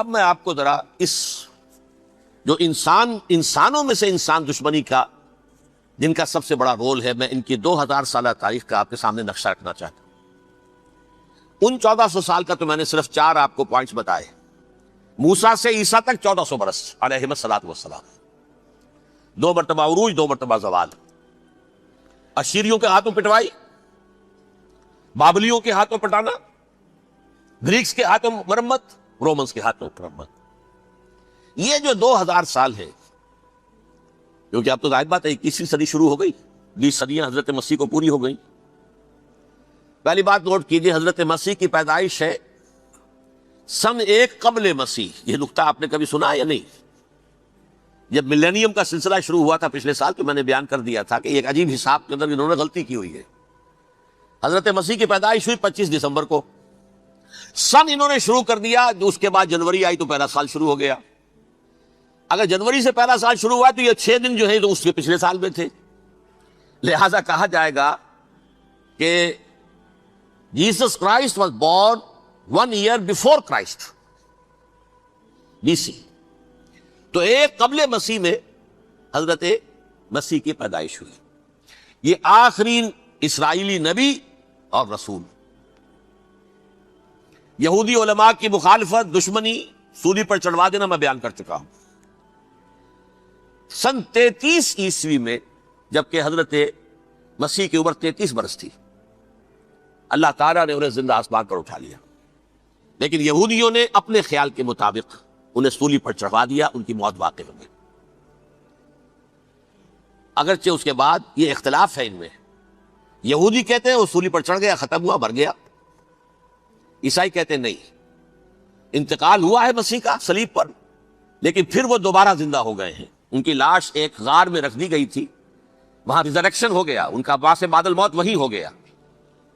اب میں آپ کو ذرا اس جو انسانوں میں سے انسان دشمنی کا جن کا سب سے بڑا رول ہے، میں ان کی 2000 سالہ تاریخ کا آپ کے سامنے نقشہ رکھنا چاہتا ہوں۔ ان 1400 سال کا تو میں نے صرف 4 آپ کو پوائنٹس بتائے۔ موسیٰ سے عیسیٰ تک 1400 برس علیہ الصلوۃ والسلام، 2 مرتبہ عروج، 2 مرتبہ زوال، اشیریوں کے ہاتھوں پٹوائی، بابلیوں کے ہاتھوں پٹانا، گریکس کے ہاتھوں مرمت، رومنس کے ہاتھوں مرمت۔ یہ جو 2000 سال ہے، کیونکہ اب تو ظاہر بات ہے 21ویں صدی شروع ہو گئی، 20 صدیاں حضرت مسیح کو پوری ہو گئی۔ پہلی بات نوٹ کیجئے، حضرت مسیح کی پیدائش ہے سن 1 قبل مسیح۔ یہ نقطہ آپ نے کبھی سنا یا نہیں؟ جب ملینیم کا سلسلہ شروع ہوا تھا پچھلے سال، تو میں نے بیان کر دیا تھا کہ ایک عجیب حساب کے اندر انہوں نے غلطی کی ہوئی ہے۔ حضرت مسیح کی پیدائش ہوئی 25 دسمبر کو، سن انہوں نے شروع کر دیا، اس کے بعد جنوری آئی تو پہلا سال شروع ہو گیا۔ اگر جنوری سے پہلا سال شروع ہوا تو یہ 6 دن جو ہے تو اس کے پچھلے سال میں تھے، لہذا کہا جائے گا کہ Jesus Christ was born 1 year before Christ BC۔ تو 1 قبل مسیح میں حضرت مسیح کی پیدائش ہوئی۔ یہ آخری اسرائیلی نبی اور رسول۔ یہودی علماء کی مخالفت، دشمنی، سولی پر چڑھوا دینا میں بیان کر چکا ہوں۔ سن 33 عیسوی میں جبکہ حضرت مسیح کی عمر 33 برس تھی، اللہ تعالیٰ نے انہیں زندہ آسمان پر اٹھا لیا، لیکن یہودیوں نے اپنے خیال کے مطابق انہیں سولی پر چڑھوا دیا، ان کی موت واقع ہو گئی۔ اگرچہ اس کے بعد یہ اختلاف ہے ان میں، یہودی کہتے ہیں وہ سولی پر چڑھ گیا، ختم ہوا، مر گیا، عیسائی کہتے ہیں نہیں، انتقال ہوا ہے مسیح کا صلیب پر، لیکن پھر وہ دوبارہ زندہ ہو گئے ہیں۔ ان کی لاش ایک غار میں رکھ دی گئی تھی، وہاں ریزریکشن ہو گیا، ان کا باعث بعد الموت وہی ہو گیا،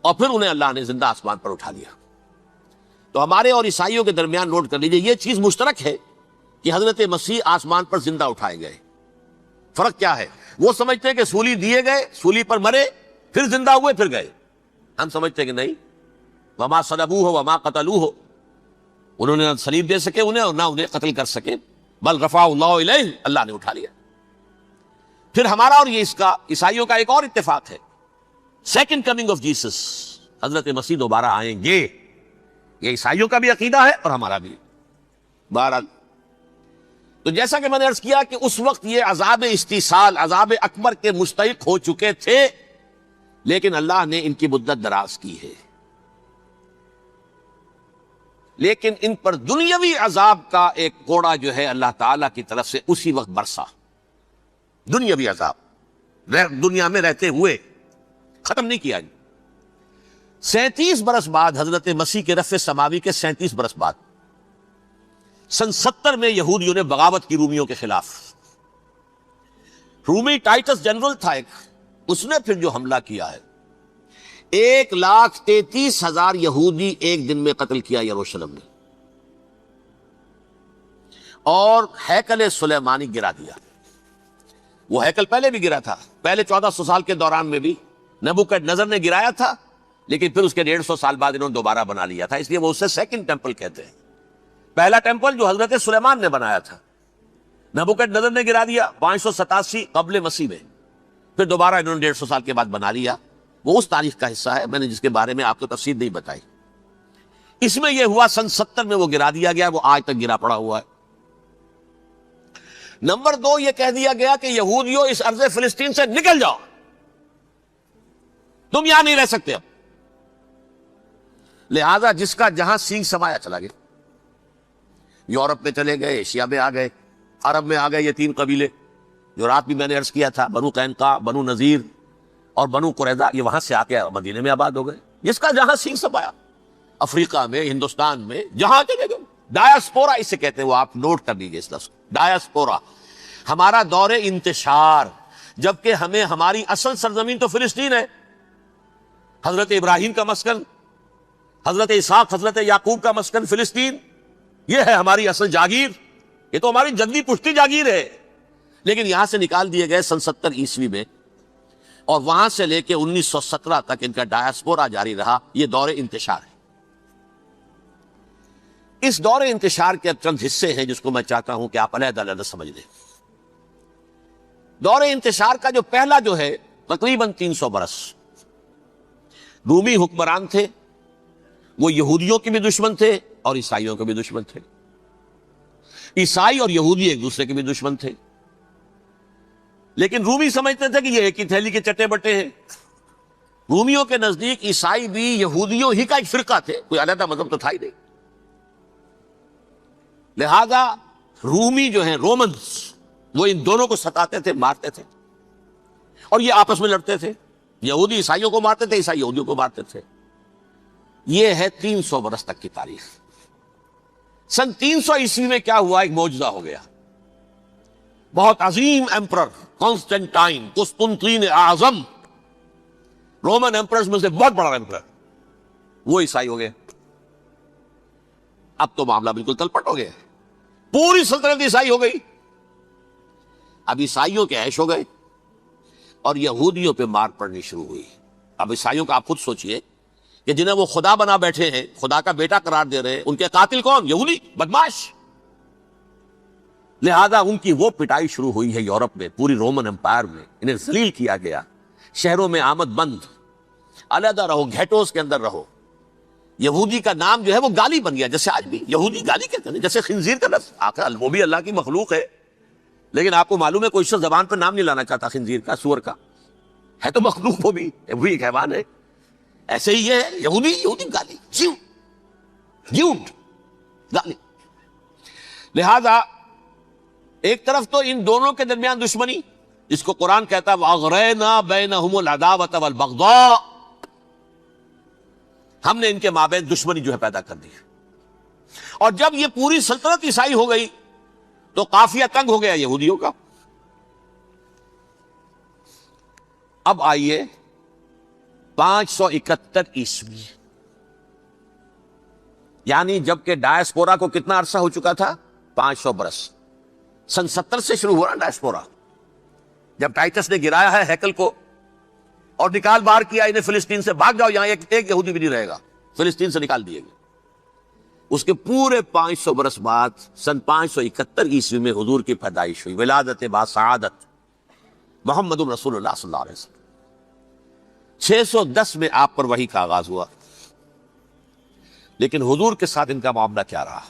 اور پھر انہیں اللہ نے زندہ آسمان پر اٹھا لیا۔ تو ہمارے اور عیسائیوں کے درمیان نوٹ کر لیجئے، یہ چیز مشترک ہے کہ حضرت مسیح آسمان پر زندہ اٹھائے گئے۔ فرق کیا ہے؟ وہ سمجھتے ہیں کہ سولی دیے گئے، سولی پر مرے، پھر زندہ ہوئے، پھر گئے۔ ہم سمجھتے ہیں کہ نہیں، وما صلبوہ وما قتلوہ، انہوں نے نہ صلیب دے سکے انہیں اور نہ انہیں قتل کر سکے، بل رفع اللہ الیہ، اللہ نے اٹھا لیا۔ پھر ہمارا اور یہ اس کا عیسائیوں کا ایک اور اتفاق ہے، سیکنڈ کمنگ آف جیسس، حضرت مسیح دوبارہ آئیں گے، یہ عیسائیوں کا بھی عقیدہ ہے اور ہمارا بھی۔ بہرحال تو جیسا کہ میں نے عرض کیا کہ اس وقت یہ عذاب استیصال، عذاب اکبر کے مستحق ہو چکے تھے، لیکن اللہ نے ان کی مدت دراز کی ہے، لیکن ان پر دنیاوی عذاب کا ایک کوڑا جو ہے اللہ تعالیٰ کی طرف سے اسی وقت برسا۔ دنیاوی عذاب دنیا میں رہتے ہوئے ختم نہیں کیا۔ 37 برس بعد حضرت مسیح کے رفع سماوی کے 37 برس بعد سن 70 میں یہودیوں نے بغاوت کی رومیوں کے خلاف۔ رومی ٹائٹس جنرل تھا ایک، اس نے پھر جو حملہ کیا ہے، 1,33,000 یہودی ایک دن میں قتل کیا یروشلم میں، اور ہیکل سلیمانی گرا دیا۔ وہ ہیکل پہلے بھی گرا تھا، پہلے 1400 سال کے دوران میں بھی نبوکدنضر نے گرایا تھا، لیکن پھر اس کے 150 سال بعد انہوں نے دوبارہ بنا لیا تھا، اس لیے وہ اسے سیکنڈ ٹیمپل کہتے ہیں۔ پہلا ٹیمپل جو حضرت سلیمان نے بنایا تھا، نبوکدنضر نے گرا دیا 587 قبل مسیح میں، پھر دوبارہ انہوں نے 150 سال کے بعد بنا لیا۔ وہ اس تاریخ کا حصہ ہے، میں نے جس کے بارے میں آپ کو تفصیل نہیں بتائی۔ اس میں یہ ہوا سن 70 میں وہ گرا دیا گیا، وہ آج تک گرا پڑا ہوا ہے۔ نمبر 2، یہ کہہ دیا گیا کہ یہودیوں اس ارض فلسطین سے نکل جاؤ، تم یہاں نہیں رہ سکتے اب۔ لہذا جس کا جہاں سینگ سمایا چلا گیا، یورپ میں چلے گئے، ایشیا میں آ گئے، عرب میں آ گئے یہ 3 قبیلے جو رات بھی میں نے عرض کیا تھا، بنو قینقاع، بنو نذیر اور بنو قریظہ، یہ وہاں سے آ کے مدینے میں آباد ہو گئے۔ جس کا جہاں سینگ سمایا، افریقہ میں، ہندوستان میں، جہاں چلے گئے۔ ڈایاسپورا اسے کہتے ہیں، وہ آپ نوٹ کر لیجیے اس لفظ ڈایاسپورا، ہمارا دور انتشار، جبکہ ہمیں ہماری اصل سرزمین تو فلسطین ہے، حضرت ابراہیم کا مسکن، حضرت اسحاق، حضرت یعقوب کا مسکن فلسطین، یہ ہے ہماری اصل جاگیر، یہ تو ہماری جدی پشتی جاگیر ہے، لیکن یہاں سے نکال دیے گئے سن 70 عیسوی میں، اور وہاں سے لے کے 1917 تک ان کا ڈایاسپورا جاری رہا۔ یہ دور انتشار ہے۔ اس دور انتشار کے چند حصے ہیں جس کو میں چاہتا ہوں کہ آپ علیحدہ علیحدہ سمجھ لیں. دور انتشار کا جو پہلا جو ہے تقریباً 300 برس رومی حکمران تھے. وہ یہودیوں کے بھی دشمن تھے اور عیسائیوں کے بھی دشمن تھے. عیسائی اور یہودی ایک دوسرے کے بھی دشمن تھے، لیکن رومی سمجھتے تھے کہ یہ ایک ہی تھیلی کے چٹے بٹے ہیں. رومیوں کے نزدیک عیسائی بھی یہودیوں ہی کا ایک فرقہ تھے، کوئی علیحدہ مذہب تو تھا ہی نہیں. لہذا رومی جو ہیں رومنز وہ ان دونوں کو ستاتے تھے، مارتے تھے، اور یہ آپس میں لڑتے تھے. یہودی عیسائیوں کو مارتے تھے، عیسائی یہودیوں کو مارتے تھے. یہ ہے 300 برس تک کی تاریخ. سن 300 عیسوی میں کیا ہوا؟ ایک معجزہ ہو گیا. بہت عظیم ایمپرر کانسٹنٹائن، قسطنطین اعظم، رومن ایمپررز میں سے بہت بڑا ایمپرر، وہ عیسائی ہو گئے. اب تو معاملہ بالکل تلپٹ ہو گیا، پوری سلطنت عیسائی ہو گئی. اب عیسائیوں کے عیش ہو گئے اور یہودیوں پہ مار پڑنی شروع ہوئی. اب عیسائیوں کا آپ خود سوچئے کہ جنہیں وہ خدا بنا بیٹھے ہیں، خدا کا بیٹا قرار دے رہے ہیں، ان کے قاتل کون؟ یہودی بدماش. لہذا ان کی وہ پٹائی شروع ہوئی ہے یورپ میں، پوری رومن امپائر میں. انہیں ذلیل کیا گیا، شہروں میں آمد بند، علیحدہ رہو، گھیٹوز کے اندر رہو. یہودی کا نام جو ہے وہ گالی بن گیا، جیسے آج بھی یہودی گالی کہتے ہیں، جیسے خنزیر کا لفظ. آخر وہ بھی اللہ کی مخلوق ہے، لیکن آپ کو معلوم ہے کوئی شخص زبان پر نام نہیں لانا چاہتا خنزیر کا، سور کا. ہے تو مخلوق، وہ بھی ایک حیوان ہے. ایسے ہی یہ ہے یہودی گالی، گالی. لہذا ایک طرف تو ان دونوں کے درمیان دشمنی، جس کو قرآن کہتا ہے وَأَغْرَيْنَا بَيْنَهُمُ الْعَدَاوَةَ وَالْبَغْضَاءَ، ہم نے ان کے مابین دشمنی جو ہے پیدا کر دی. اور جب یہ پوری سلطنت عیسائی ہو گئی تو قافیہ تنگ ہو گیا یہودیوں کا. اب آئیے 571 عیسوی، یعنی جبکہ ڈائسپورا کو کتنا عرصہ ہو چکا تھا؟ 500 برس. سن 70 سے شروع ہوا نا ڈائسپورا، جب ٹائٹس نے گرایا ہے ہیکل کو اور نکال باہر کیا انہیں فلسطین سے، بھاگ جاؤ یہاں ایک یہودی بھی نہیں رہے گا، فلسطین سے نکال دیے گئے. اس کے پورے 500 برس بعد سن 571 عیسوی میں حضور کی پیدائش ہوئی، ولادت با سعادت محمد رسول اللہ صلی اللہ علیہ وسلم. 610 میں آپ پر وحی کا آغاز ہوا. لیکن حضور کے ساتھ ان کا معاملہ کیا رہا؟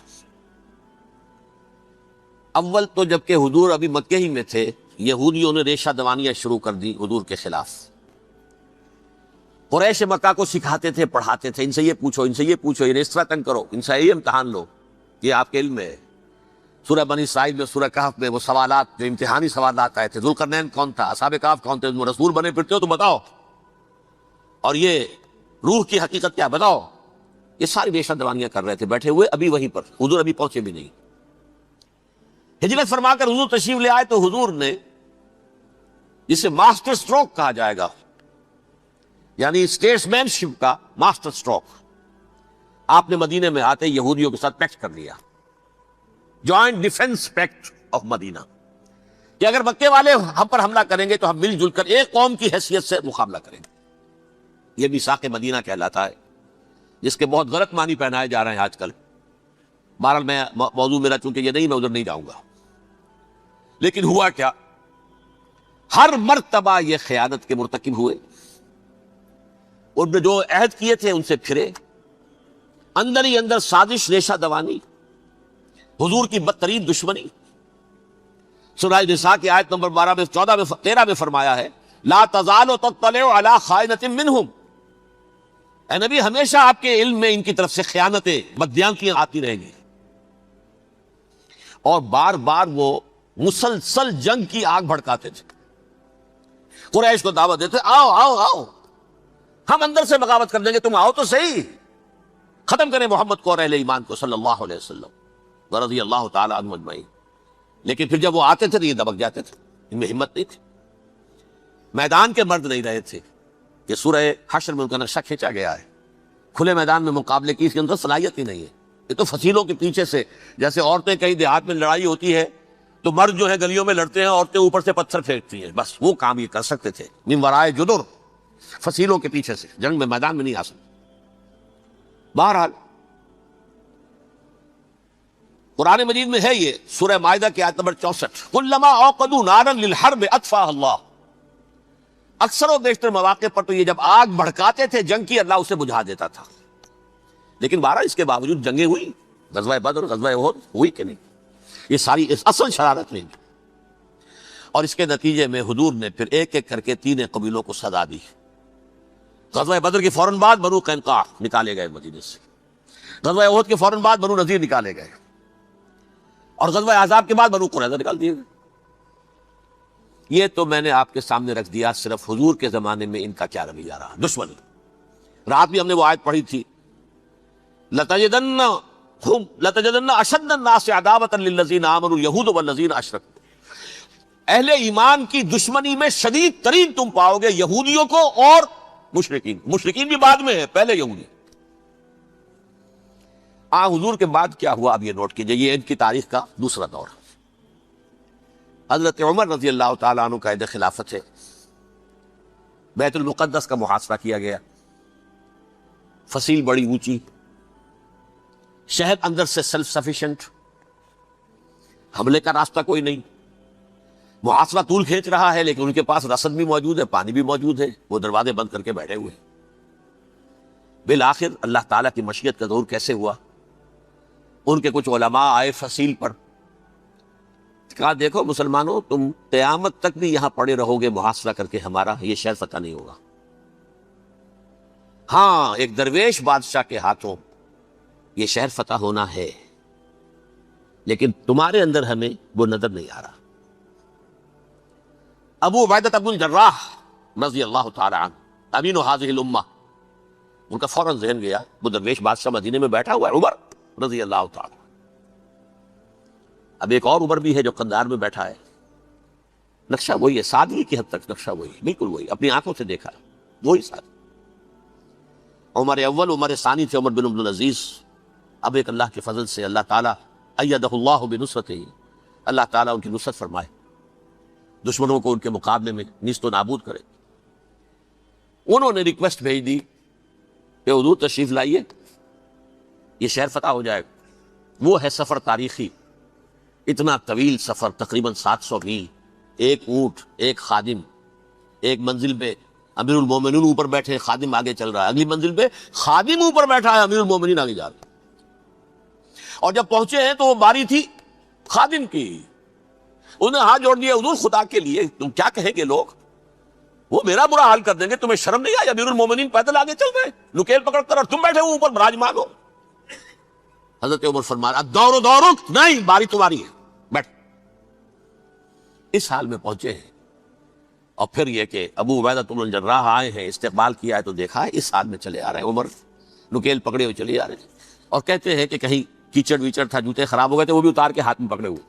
اول تو جبکہ حضور ابھی مکہ ہی میں تھے، یہودیوں نے ریشہ دوانیاں شروع کر دی حضور کے خلاف. قریش مکہ کو سکھاتے تھے، پڑھاتے تھے، ان سے یہ پوچھو، ان سے یہ پوچھو، انہیں اس طرح تنگ کرو، ان سے یہ امتحان لو، یہ آپ کے علم میں ہے. سورہ بنی اسرائیل میں، سورہ کہف میں وہ سوالات، جو امتحانی سوالات آئے تھے، ذوالقرنین کون تھا، اصحاب کہف کون تھے، تم رسول بنے پھرتے ہو تو بتاؤ، اور یہ روح کی حقیقت کیا بتاؤ. یہ ساری ریشہ دوانیاں کر رہے تھے بیٹھے ہوئے ابھی وہیں پر. حضور ابھی پہنچے بھی نہیں. ہجرت فرما کر حضور تشریف لے آئے تو حضور نے، جسے ماسٹر سٹروک کہا جائے گا، یعنی اسٹیٹس مین شپ کا ماسٹر سٹروک، آپ نے مدینے میں آتے یہودیوں کے ساتھ پیکٹ کر لیا، جوائنٹ ڈیفنس پیکٹ آف مدینہ، کہ اگر مکے والے ہم پر حملہ کریں گے تو ہم مل جل کر ایک قوم کی حیثیت سے مقابلہ کریں گے. یہ میثاق مدینہ کہلاتا ہے، جس کے بہت غلط معنی پہنائے جا رہے ہیں آج کل. بہرحال میں موضوع میرا چونکہ یہ نہیں، میں ادھر نہیں جاؤں گا. لیکن ہوا کیا؟ ہر مرتبہ یہ خیانت کے مرتکب ہوئے، ان نے جو عہد کیے تھے ان سے پھرے، اندر ہی اندر سازش، ریشہ دوانی، حضور کی بدترین دشمنی. سورہ نساء کی آیت نمبر 12 میں، 14 میں، 13 میں فرمایا ہے لا تزال تطلع علی خائنۃ منہم، اے نبی ہمیشہ آپ کے علم میں ان کی طرف سے خیانتیں، بددیانتیاں آتی رہیں گی. اور بار بار وہ مسلسل جنگ کی آگ بھڑکاتے تھے. قریش کو دعوت دیتے، آؤ آؤ آؤ، ہم اندر سے بغاوت کر دیں گے، تم آؤ تو صحیح، ختم کریں محمد کو اور اہل ایمان کو صلی اللہ علیہ وسلم رضی اللہ تعالی عنہ اجمعین. لیکن پھر جب وہ آتے تھے تو یہ دبک جاتے تھے، ان میں ہمت نہیں تھی. میدان کے مرد نہیں رہے تھے. کہ سورہ حشر میں ان کا نقشہ کھینچا گیا ہے. کھلے میدان میں مقابلے کی اس کے اندر صلاحیت ہی نہیں ہے. یہ تو فصیلوں کے پیچھے سے، جیسے عورتیں کہیں دیہات میں لڑائی ہوتی ہے تو مرد جو ہے گلیوں میں لڑتے ہیں، عورتیں اوپر سے پتھر پھینکتی ہیں، بس وہ کام یہ کر سکتے تھے. من ورائے جدر، فصیلوں کے پیچھے سے، جنگ میں میدان میں نہیں آ سکتے. بہرحال قرآن مجید میں ہے یہ سورہ مائدہ کی آیت نمبر 64، کلما اوقدوا نارا للحرب اطفاها اللہ. اکثر و بیشتر مواقع پر تو یہ جب آگ بھڑکاتے تھے جنگ کی، اللہ اسے بجھا دیتا تھا. لیکن بہرحال اس کے باوجود جنگیں ہوئی، غزوہ بدر اور غزوہ احد ہوئی کہ نہیں، یہ ساری اس اصل شرارت میں. اور اس کے نتیجے میں حضور نے پھر ایک ایک کر کے 3 قبیلوں کو سزا دی. غزوہ بدر کے فوراً بعد بنو قینقاع نکالے گئے مدینے سے، غزوہ احد کے فوراً بعد بنو نذیر نکالے گئے، اور غزوہ احزاب کے بعد بنو قریظہ نکال دیے گئے. یہ تو میں نے آپ کے سامنے رکھ دیا صرف حضور کے زمانے میں ان کا کیا رویہ رہا. دشمنی، رات بھی ہم نے وہ آیت پڑھی تھی، لَتَجِدَنَّ أَشَدَّ النَّاسِ عَدَاوَةً لِلَّذِينَ آمَنُوا الْيَهُودُ وَالَّذِينَ أَشْرَكُوا. اہل ایمان کی دشمنی میں شدید ترین تم پاؤ گے یہودیوں کو اور مشرکین. مشرکین بھی بعد میں ہے، پہلے یہودی. حضور کے بعد کیا ہوا اب یہ نوٹ کیجئے، یہ ان کی تاریخ کا دوسرا دور. حضرت عمر رضی اللہ تعالیٰ عنہ قائد خلافت ہے. بیت المقدس کا محاصرہ کیا گیا، فصیل بڑی اونچی، شہر اندر سے سیلف سفیشنٹ، حملے کا راستہ کوئی نہیں. محاصرہ طول کھینچ رہا ہے لیکن ان کے پاس رسد بھی موجود ہے، پانی بھی موجود ہے، وہ دروازے بند کر کے بیٹھے ہوئے. بالآخر اللہ تعالیٰ کی مشیت کا ظہور کیسے ہوا؟ ان کے کچھ علماء آئے فصیل پر، کہا دیکھو مسلمانوں، تم قیامت تک بھی یہاں پڑے رہو گے محاصرہ کر کے، ہمارا یہ شہر فتح نہیں ہوگا. ہاں ایک درویش بادشاہ کے ہاتھوں یہ شہر فتح ہونا ہے، لیکن تمہارے اندر ہمیں وہ نظر نہیں آ رہا. ابو عبیدہ بن الجراح رضی اللہ تعالی عنہ، امین هذه الامہ، ان کا فوراً ذہن گیا وہ درویش بادشاہ مدینے میں بیٹھا ہوا ہے، عمر رضی اللہ تعالی. اب ایک اور عمر بھی ہے جو قندار میں بیٹھا ہے. نقشہ وہی ہے، سادگی کی حد تک نقشہ وہی، بالکل وہی، اپنی آنکھوں سے دیکھا وہی سادگی. عمر اول عمر ثانی تھے عمر بن عبد العزیز. اب ایک اللہ کے فضل سے اللہ تعالیٰ ایدہ اللہ بنصرتہ، اللہ تعالیٰ ان کی نصرت فرمائے، دشمنوں کو ان کے مقابلے میں نیست و نابود کرے. انہوں نے ریکویسٹ بھیج دی کہ حضور تشریف لائیے، یہ شہر فتح ہو جائے گا. وہ ہے سفر تاریخی، اتنا طویل سفر، تقریباً 700 میل، ایک اونٹ، ایک خادم، ایک منزل پہ امیر المومنین اوپر بیٹھے، خادم آگے چل رہا ہے، اگلی منزل پہ خادم اوپر بیٹھا ہے، امیر المومنین آگے جا رہے ہیں. اور جب پہنچے ہیں تو وہ باری تھی خادم کی. انہوں نے ہاتھ جوڑ دیا، حضور خدا کے لیے تم کیا کہیں گے لوگ، وہ میرا برا حال کر دیں گے، تمہیں شرم نہیں آئی؟ امیر المومنین پیدل آگے چل رہے، نکیل پکڑ کر، اور تم بیٹھے ہو اوپر براجمان ہو. حضرت عمر فرمایا دورو دورک، نہیں باری تمہاری ہے، بیٹھ. اس حال میں پہنچے ہیں. اور پھر یہ کہ ابو عبیدہ بن الجراح آئے ہیں، استقبال کیا ہے تو دیکھا ہے اس حال میں چلے آ رہے ہیں. عمر نکیل پکڑے ہوئے چلے آ رہے ہیں، اور کہتے ہیں کہ کہیں کیچڑ ویچڑ تھا، جوتے خراب ہو گئے تھے، وہ بھی اتار کے ہاتھ میں پکڑے ہوئے،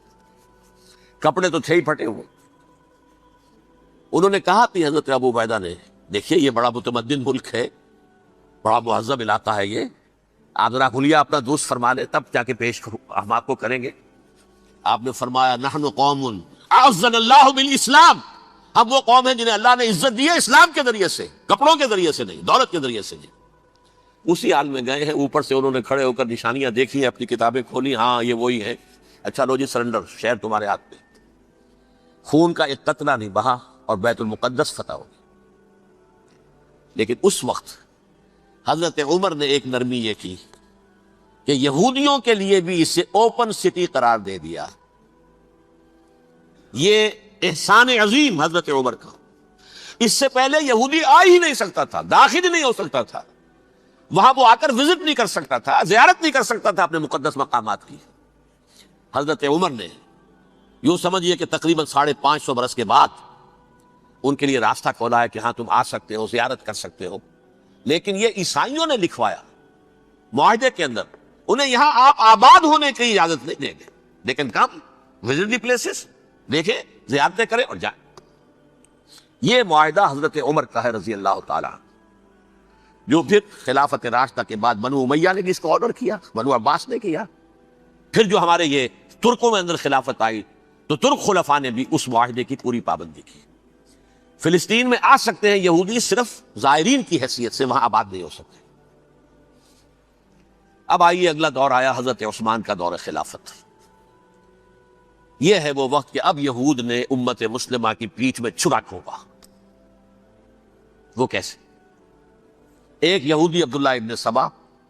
کپڑے تو تھے ہی پھٹے ہوئے. انہوں نے کہا کہ حضرت ابو عبیدہ نے، دیکھیے یہ بڑا متمدن ملک ہے، بڑا مہذب علاقہ ہے، یہ آپ ذرا کھلیے اپنا دوست فرما لے، تب جا کے پیش ہم آپ کو کریں گے. آپ نے فرمایا نحن قوم اعزنا اللہ بالاسلام، ہم وہ قوم ہیں جنہیں اللہ نے عزت دی ہے اسلام کے ذریعے سے، کپڑوں کے ذریعے سے نہیں، دولت کے ذریعے سے نہیں. اسی حال میں گئے ہیں. اوپر سے انہوں نے کھڑے ہو کر نشانیاں دیکھی، اپنی کتابیں کھولی، ہاں یہ وہی ہے. اچھا لو جی سرنڈر، شہر تمہارے ہاتھ میں. خون کا ایک قطرہ نہیں بہا اور بیت المقدس فتح ہو گئی. لیکن اس وقت حضرت عمر نے ایک نرمی یہ کی کہ یہودیوں کے لیے بھی اسے اوپن سٹی قرار دے دیا. یہ احسان عظیم حضرت عمر کا. اس سے پہلے یہودی آ ہی نہیں سکتا تھا، داخل ہی نہیں ہو سکتا تھا، وہاں وہ آ کر وزٹ نہیں کر سکتا تھا، زیارت نہیں کر سکتا تھا اپنے مقدس مقامات کی. حضرت عمر نے یوں سمجھیے کہ تقریباً 550 برس کے بعد ان کے لیے راستہ کھولا ہے کہ ہاں تم آ سکتے ہو، زیارت کر سکتے ہو. لیکن یہ عیسائیوں نے لکھوایا معاہدے کے اندر، انہیں یہاں آپ آباد ہونے کی اجازت نہیں دیں گے، لیکن کم وزٹ دی پلیسز، دیکھیں زیارتیں کریں اور جائیں. یہ معاہدہ حضرت عمر کا ہے رضی اللہ تعالیٰ، جو پھر خلافت راشدہ کے بعد بنو امیہ نے بھی اس کو آرڈر کیا، بنو عباس نے کیا. پھر جو ہمارے یہ ترکوں میں اندر خلافت آئی تو ترک خلفاء نے بھی اس معاہدے کی پوری پابندی کی. فلسطین میں آ سکتے ہیں یہودی، صرف زائرین کی حیثیت سے، وہاں آباد نہیں ہو سکتے. اب آئیے اگلا دور آیا حضرت عثمان کا دور خلافت. یہ ہے وہ وقت کہ اب یہود نے امت مسلمہ کی پیٹھ میں چھرا گھونپا۔ وہ کیسے؟ ایک یہودی عبداللہ ابن سبا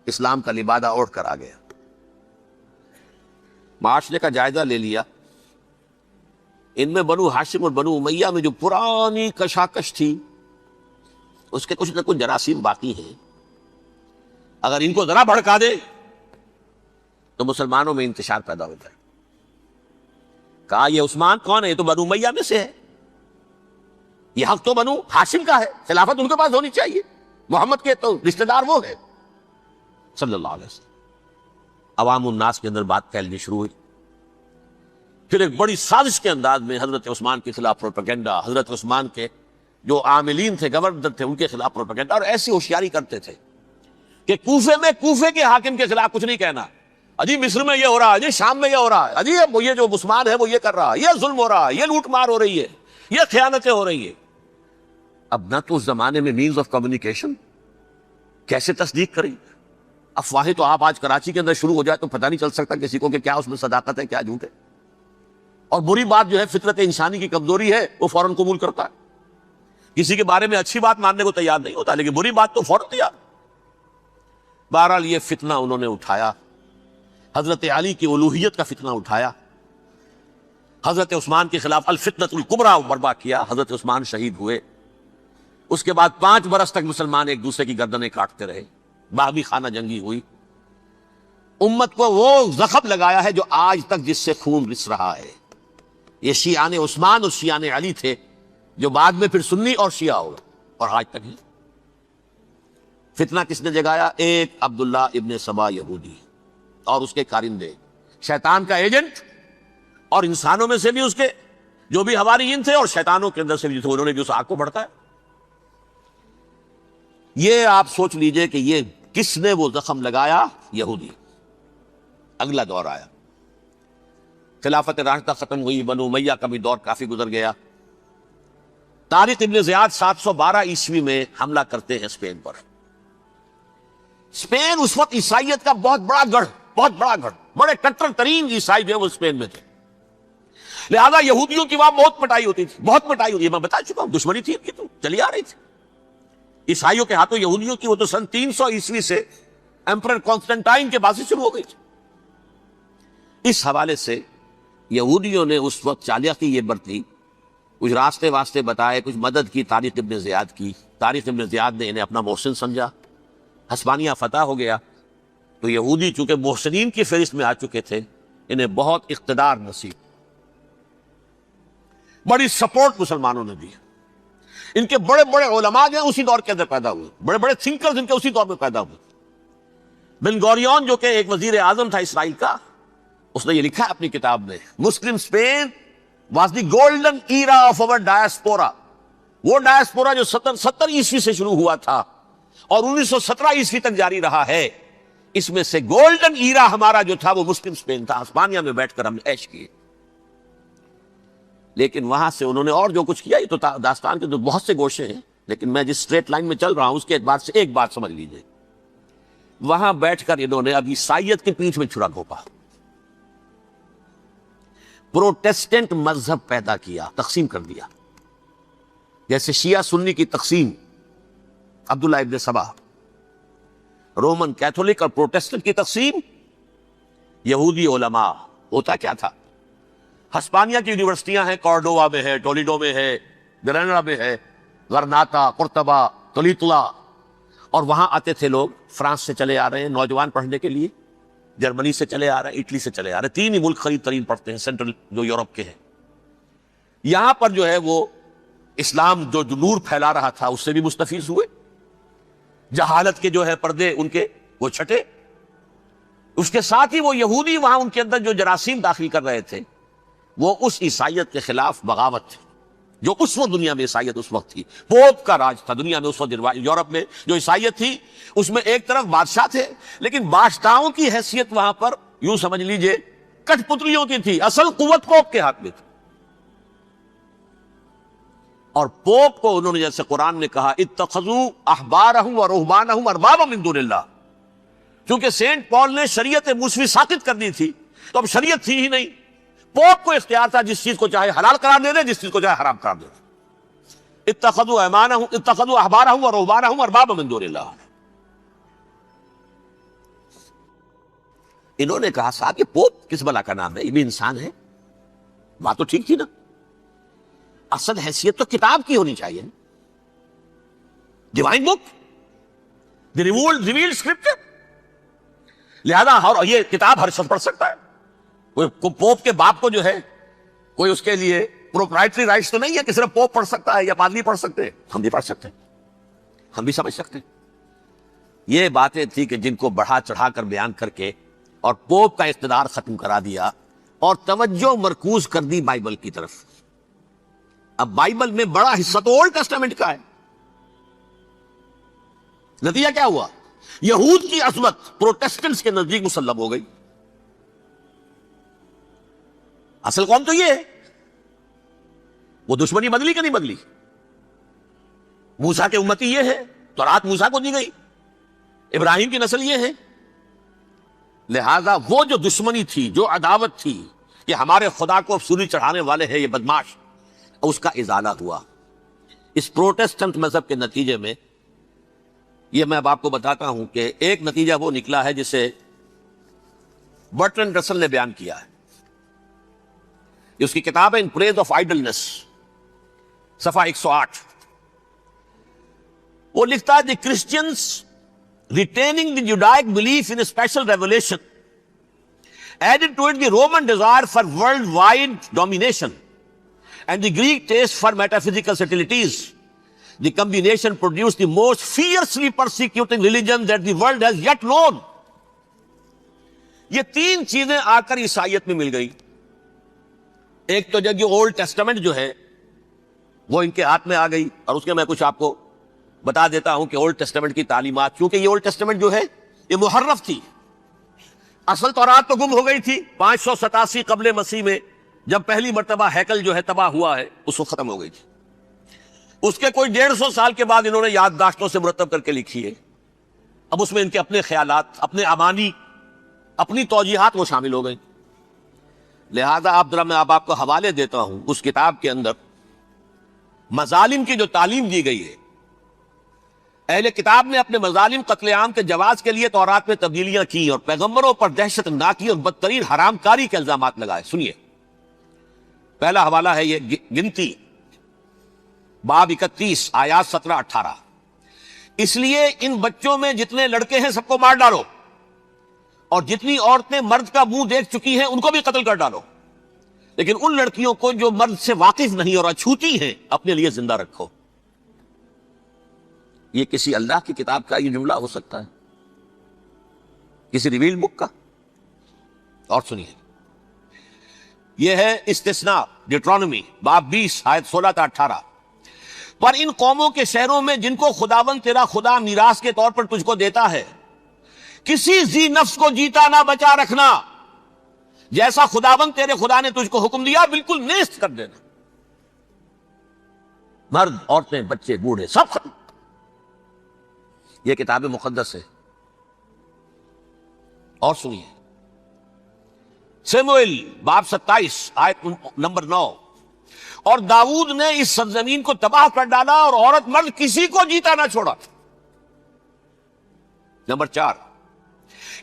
اسلام کا لبادہ اوڑھ کر آ گیا، معاشرے کا جائزہ لے لیا، ان میں بنو ہاشم اور بنو امیہ میں جو پرانی کشاکش تھی اس کے کچھ نہ کچھ جراثیم باقی ہیں، اگر ان کو ذرا بھڑکا دے تو مسلمانوں میں انتشار پیدا ہوتا ہے۔ کہا یہ عثمان کون ہے؟ یہ تو بنو امیہ میں سے ہے، یہ حق تو بنو ہاشم کا ہے، خلافت ان کے پاس ہونی چاہیے، محمد کے تو رشتہ دار وہ ہے صلی اللہ علیہ وسلم۔ عوام الناس کے اندر بات پھیلنی شروع ہوئی، پھر ایک بڑی سازش کے انداز میں حضرت عثمان کے خلاف پروپیگنڈا، حضرت عثمان کے جو عاملین تھے، گورنر تھے، ان کے خلاف پروپیگنڈا، اور ایسی ہوشیاری کرتے تھے کہ کوفے کے حاکم کے خلاف کچھ نہیں کہنا، اجی مصر میں یہ ہو رہا ہے، اجی شام میں یہ ہو رہا ہے، اجی یہ جو عثمان ہے وہ یہ کر رہا ہے، یہ ظلم ہو رہا ہے، یہ لوٹ مار ہو رہی ہے، یہ خیانتیں ہو رہی ہیں۔ اب نہ تو اس زمانے میں مینز آف کمیونیکیشن، کیسے تصدیق کریں؟ افواہیں تو آپ آج کراچی کے اندر شروع ہو جائے تو پتہ نہیں چل سکتا کسی کو کہ کیا اس میں صداقت ہے کیا جھوٹ ہے، اور بری بات جو ہے فطرت انسانی کی کمزوری ہے وہ فوراً قبول کرتا ہے، کسی کے بارے میں اچھی بات ماننے کو تیار نہیں ہوتا لیکن بری بات تو فوراً تیار۔ بہرحال یہ فتنہ انہوں نے اٹھایا، حضرت علی کی الوہیت کا فتنہ اٹھایا، حضرت عثمان کے خلاف الفتنۃ الکبریٰ برپا کیا، حضرت عثمان شہید ہوئے، اس کے بعد 5 برس تک مسلمان ایک دوسرے کی گردنیں کاٹتے رہے، باہمی خانہ جنگی ہوئی، امت کو وہ زخم لگایا ہے جو آج تک جس سے خون رس رہا ہے۔ یہ شیعان عثمان اور شیعان علی تھے جو بعد میں پھر سنی اور شیعہ ہو اور آج تک ہے۔ فتنہ کس نے جگایا؟ ایک عبداللہ ابن سبا یہودی اور اس کے کارندے، شیطان کا ایجنٹ، اور انسانوں میں سے بھی اس کے جو بھی حواریین تھے اور شیطانوں کے اندر سے بھی تھے، انہوں نے بھی اس آگ کو بھڑکایا۔ یہ آپ سوچ لیجئے کہ یہ کس نے وہ زخم لگایا؟ یہودی۔ اگلا دور آیا، خلافت راشدہ ختم ہوئی، بنو امیہ کا بھی دور کافی گزر گیا۔ طارق ابن زیاد 712 عیسوی میں حملہ کرتے ہیں اسپین پر۔ اسپین اس وقت عیسائیت کا بہت بڑا گڑھ، بڑے کٹر ترین عیسائی جو ہے وہ اسپین میں تھے، لہذا یہودیوں کی وہاں بہت پٹائی ہوتی تھی، میں بتا چکا ہوں، دشمنی تھی ان کی تو چلی آ رہی تھی عیسائیوں کے ہاتھوں یہودیوں کی، وہ تو سن 300 عیسوی سے ایمپرر کانسٹنٹائن کے بعد سے شروع ہو گئی تھی۔ اس حوالے سے یہودیوں نے اس وقت چالاکی یہ برتی، کچھ راستے واسطے بتائے، کچھ مدد کی طارق ابن زیاد کی۔ طارق ابن زیاد نے انہیں اپنا محسن سمجھا، ہسپانیہ فتح ہو گیا تو یہودی چونکہ محسنین کی فہرست میں آ چکے تھے، انہیں بہت اقتدار نصیب، بڑی سپورٹ مسلمانوں نے دی۔ ان کے بڑے بڑے علماء جو ہیں اسی دور کے اندر پیدا ہوئے، بڑے بڑے تھنکرز ان کے اسی دور میں پیدا ہوئے۔ بن گوریون جو کہ ایک وزیر اعظم تھا اسرائیل کا، اس نے یہ لکھا ہے اپنی کتاب میں، Muslim Spain was the golden era of our diaspora. وہ ڈائسپورا جو 70 عیسوی سے شروع ہوا تھا اور 1917 عیسوی تک جاری رہا ہے، اس میں سے گولڈن ایرا ہمارا جو تھا وہ مسلم اسپین تھا، ہسپانیہ میں بیٹھ کر ہم نے عیش کیے۔ لیکن وہاں سے انہوں نے اور جو کچھ کیا، یہ تو داستان کے تو بہت سے گوشے ہیں، لیکن میں جس اسٹریٹ لائن میں چل رہا ہوں اس کے اعتبار سے ایک بات سمجھ لیجئے، وہاں بیٹھ کر انہوں نے اب عیسائیت کی پیٹھ میں چھرا گھونپا، پروٹیسٹنٹ مذہب پیدا کیا، تقسیم کر دیا، جیسے شیعہ سنی کی تقسیم، عبداللہ ابن سبا، رومن کیتھولک اور پروٹیسٹنٹ کی تقسیم، یہودی علماء۔ ہوتا کیا تھا؟ ہسپانیہ کی یونیورسٹیاں ہیں، کارڈووا میں ہے، ٹولیڈو میں ہے، گریناڈا میں ہے، غرناطہ، قرطبہ، تولیتلا، اور وہاں آتے تھے لوگ، فرانس سے چلے آ رہے ہیں نوجوان پڑھنے کے لیے، جرمنی سے چلے آ رہے ہیں، اٹلی سے چلے آ رہے ہیں، 3 ہی ملک قریب ترین پڑھتے ہیں سینٹرل جو یورپ کے ہیں۔ یہاں پر جو ہے وہ اسلام جو نور پھیلا رہا تھا اس سے بھی مستفیض ہوئے، جہالت کے جو ہے پردے ان کے وہ چھٹے، اس کے ساتھ ہی وہ یہودی وہاں ان کے اندر جو جراثیم داخل کر رہے تھے وہ اس عیسائیت کے خلاف بغاوت تھی، جو اس وقت دنیا میں عیسائیت اس وقت تھی، پوپ کا راج تھا دنیا میں اس وقت۔ یورپ میں جو عیسائیت تھی اس میں ایک طرف بادشاہ تھے، لیکن بادشاہوں کی حیثیت وہاں پر یوں سمجھ لیجئے کٹ پتلیوں کی تھی، اصل قوت پوپ کے ہاتھ میں تھی۔ اور پوپ کو انہوں نے جیسے قرآن نے کہا اتخذوا احبارهم ورهبانهم اربابا من دون اللہ، چونکہ سینٹ پال نے شریعت موسوی ساقط کر دی تھی تو اب شریعت تھی ہی نہیں، پوپ کو اختیار تھا جس چیز کو چاہے حلال قرار دے دے، جس چیز کو چاہے حرام قرار دے دے۔ اتخذوا احبارهم ورهبانهم اربابا من دون اللہ۔ انہوں نے کہا صاحب یہ پوپ کس بلا کا نام ہے، یہ بھی انسان ہے۔ بات تو ٹھیک تھی نا، اصل حیثیت تو کتاب کی ہونی چاہیے، ڈیوائن بک، دی ریویلڈ اسکرپچر۔ لہذا اور یہ کتاب ہر شخص پڑھ سکتا ہے، کوئی پوپ کے باپ کو جو ہے کوئی اس کے لیے پروپرائٹری رائٹس تو نہیں ہے کہ صرف پوپ پڑھ سکتا ہے یا پادری پڑھ سکتے ہیں، ہم بھی پڑھ سکتے ہیں، ہم بھی سمجھ سکتے ہیں۔ یہ باتیں تھی کہ جن کو بڑھا چڑھا کر بیان کر کے اور پوپ کا اقتدار ختم کرا دیا اور توجہ مرکوز کر دی بائبل کی طرف۔ اب بائبل میں بڑا حصہ تو اولڈ ٹیسٹامنٹ کا ہے۔ نتیجہ کیا ہوا؟ یہود کی عظمت پروٹیسٹنٹس کے نزدیک مسلم ہو گئی۔ اصل قوم تو یہ ہے، وہ دشمنی بدلی کہ نہیں بدلی؟ موسیٰ کے امتی یہ ہے، تورات موسیٰ کو دی گئی، ابراہیم کی نسل یہ ہے۔ لہذا وہ جو دشمنی تھی، جو عداوت تھی کہ ہمارے خدا کو سولی چڑھانے والے ہیں یہ بدماش، اس کا ازالہ ہوا اس پروٹیسٹنٹ مذہب کے نتیجے میں۔ یہ میں اب آپ کو بتاتا ہوں کہ ایک نتیجہ وہ نکلا ہے جسے برٹرینڈ رسل نے بیان کیا ہے، یہ اس کی کتاب ہے ان پریز آف آئیڈلنس، صفحہ 108۔ وہ لکھتا ہے دی Christians retaining the Judaic belief in a special revelation added to it the Roman desire for worldwide domination and the Greek taste for metaphysical subtleties. The combination produced the most fiercely persecuting religion that the world has yet known. یہ تین چیزیں آ کر عیسائیت میں مل گئی۔ ایک تو جو اولڈ ٹیسٹمنٹ جو ہے وہ ان کے ہاتھ میں آ گئی، اور اس کے میں کچھ آپ کو بتا دیتا ہوں کہ اولڈ ٹیسٹمنٹ کی تعلیمات، کیونکہ یہ اولڈ ٹیسٹمنٹ جو ہے یہ محرف تھی، اصل تورات تو گم ہو گئی تھی 587 قبل مسیح میں، جب پہلی مرتبہ ہیکل جو ہے تباہ ہوا ہے اس وقت ختم ہو گئی تھی۔ اس کے کوئی 150 سال کے بعد انہوں نے یادداشتوں سے مرتب کر کے لکھی ہے، اب اس میں ان کے اپنے خیالات، اپنے امانی، اپنی توجیحات وہ شامل ہو گئی۔ لہذا میں اب آپ کو حوالے دیتا ہوں اس کتاب کے اندر مظالم کی جو تعلیم دی گئی ہے۔ اہل کتاب نے اپنے مظالم قتل عام کے جواز کے لیے تورات میں تبدیلیاں کی اور پیغمبروں پر دہشت ناکی اور بدترین حرام کاری کے الزامات لگائے۔ سنیے، پہلا حوالہ ہے یہ گنتی باب 31 آیات 17-18۔ اس لیے ان بچوں میں جتنے لڑکے ہیں سب کو مار ڈالو، اور جتنی عورتیں مرد کا منہ دیکھ چکی ہیں ان کو بھی قتل کر ڈالو، لیکن ان لڑکیوں کو جو مرد سے واقف نہیں اور اچھوتی ہیں اپنے لیے زندہ رکھو۔ یہ کسی اللہ کی کتاب کا یہ جملہ ہو سکتا ہے؟ کسی ریویل بک کا؟ اور سنیے، یہ ہے استثناء ڈیٹرانومی باب 20 آیت 16-18۔ پر ان قوموں کے شہروں میں جن کو خداوند تیرا خدا میراث کے طور پر تجھ کو دیتا ہے، کسی ذی نفس کو جیتا نہ بچا رکھنا، جیسا خداوند تیرے خدا نے تجھ کو حکم دیا بالکل نیست کر دینا۔ مرد، عورتیں، بچے، بوڑھے سب ختم۔ یہ کتاب مقدس ہے۔ اور سنیے، سموئیل باب 27 آیت نمبر 9۔ اور داؤد نے اس سرزمین کو تباہ کر ڈالا اور عورت مرد کسی کو جیتا نہ چھوڑا۔ نمبر 4،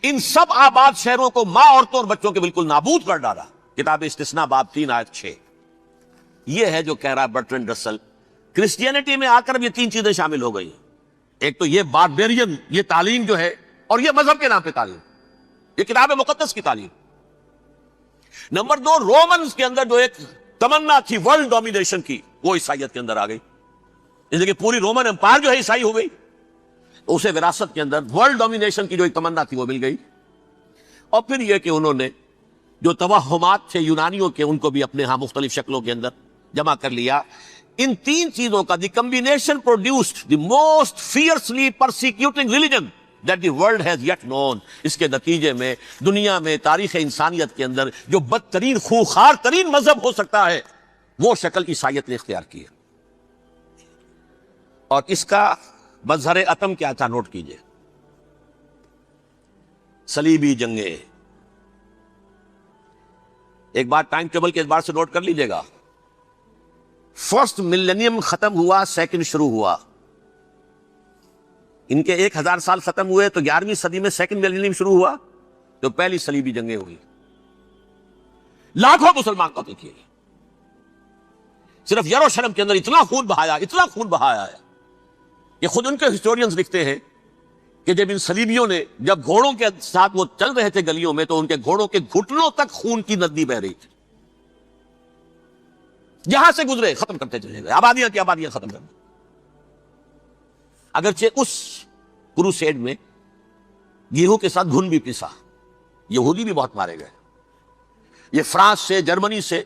ان سب آباد شہروں کو ماں، عورتوں اور بچوں کے بالکل نابود کر ڈالا۔ کتاب استثناء باب 3 آیت 6۔ یہ ہے جو کہہ رہا برٹرینڈ رسل، کرسچینٹی میں آ کر اب یہ تین چیزیں شامل ہو گئی۔ ایک تو یہ باربیرین، یہ تعلیم جو ہے، اور یہ مذہب کے نام پہ تعلیم، یہ کتاب مقدس کی تعلیم۔ نمبر 2، رومنز کے اندر جو ایک تمنا تھی ورلڈ ڈومینیشن کی، وہ عیسائیت کے اندر آ گئی، جیسے کہ پوری رومن امپائر جو ہے عیسائی ہو گئی، تو اسے وراثت کے اندر ورلڈ ڈومینیشن کی جو ایک تمنا تھی وہ مل گئی۔ اور پھر یہ کہ انہوں نے جو توہمات تھے یونانیوں کے، ان کو بھی اپنے ہاں مختلف شکلوں کے اندر جمع کر لیا۔ ان تین چیزوں کا the combination produced the most fiercely persecuting religion that the world has yet known۔ اس کے نتیجے میں دنیا میں تاریخ انسانیت کے اندر جو بدترین خوخار ترین مذہب ہو سکتا ہے وہ شکل عیسائیت نے اختیار کی ہے۔ اور اس کا مظہر عتم کیا تھا نوٹ کیجئے، صلیبی جنگیں، ایک بات ٹائم ٹیبل کے اعتبار سے نوٹ کر لیجئے گا، فرسٹ ملینیم ختم ہوا، سیکنڈ شروع ہوا. ان کے 1000 سال ختم ہوئے تو 11ویں صدی میں سیکنڈ ملینیم شروع ہوا، تو پہلی صلیبی جنگیں ہوئی، لاکھوں مسلمان قتل کیے. صرف یروشلم کے اندر اتنا خون بہایا ہے کہ خود ان کے ہسٹورینز لکھتے ہیں کہ جب ان صلیبیوں نے جب گھوڑوں کے ساتھ وہ چل رہے تھے گلیوں میں تو ان کے گھوڑوں کے گھٹنوں تک خون کی ندی بہ رہی تھی. جہاں سے گزرے ختم کرتے چلے گئے، آبادیاں کی آبادیاں ختم کر دی. اگرچہ اس کروسیڈ میں گیہوں کے ساتھ گھن بھی پیسا، یہودی بھی بہت مارے گئے. یہ فرانس سے، جرمنی سے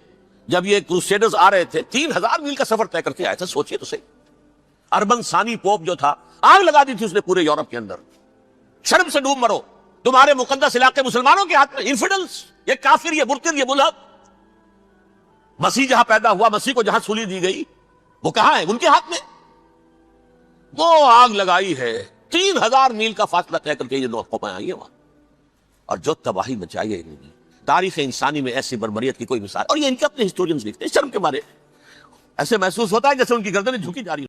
جب یہ کروسیڈرز آ رہے تھے 3000 میل کا سفر طے کرتے آئے تھے. سوچئے تو صحیح، اربن ثانی پوپ جو تھا آگ لگا دی تھی اس نے پورے یورپ کے اندر. شرم سے ڈوب مرو، تمہارے مقدس علاقے مسلمانوں کے ہاتھ میں. انفیڈلز، یہ کافر، یہ مرتد، یہ ملحد. مسیح جہاں پیدا ہوا، مسیح کو جہاں سولی دی گئی، وہ کہاں ہے؟ ان کے ہاتھ میں. وہ آگ لگائی ہے، 3000 میل کا فاصلہ طے کر کے یہ قومیں آئی ہیں وہاں، اور جو تباہی مچائی ہے انہوں نے. تاریخ انسانی میں ایسی بربریت کی کوئی مثال. اور یہ ان کے اپنے ہسٹورینز لکھتے ہیں. شرم کے مارے ایسے محسوس ہوتا ہے جیسے ان کی گردنیں جھکی جا رہی ہیں.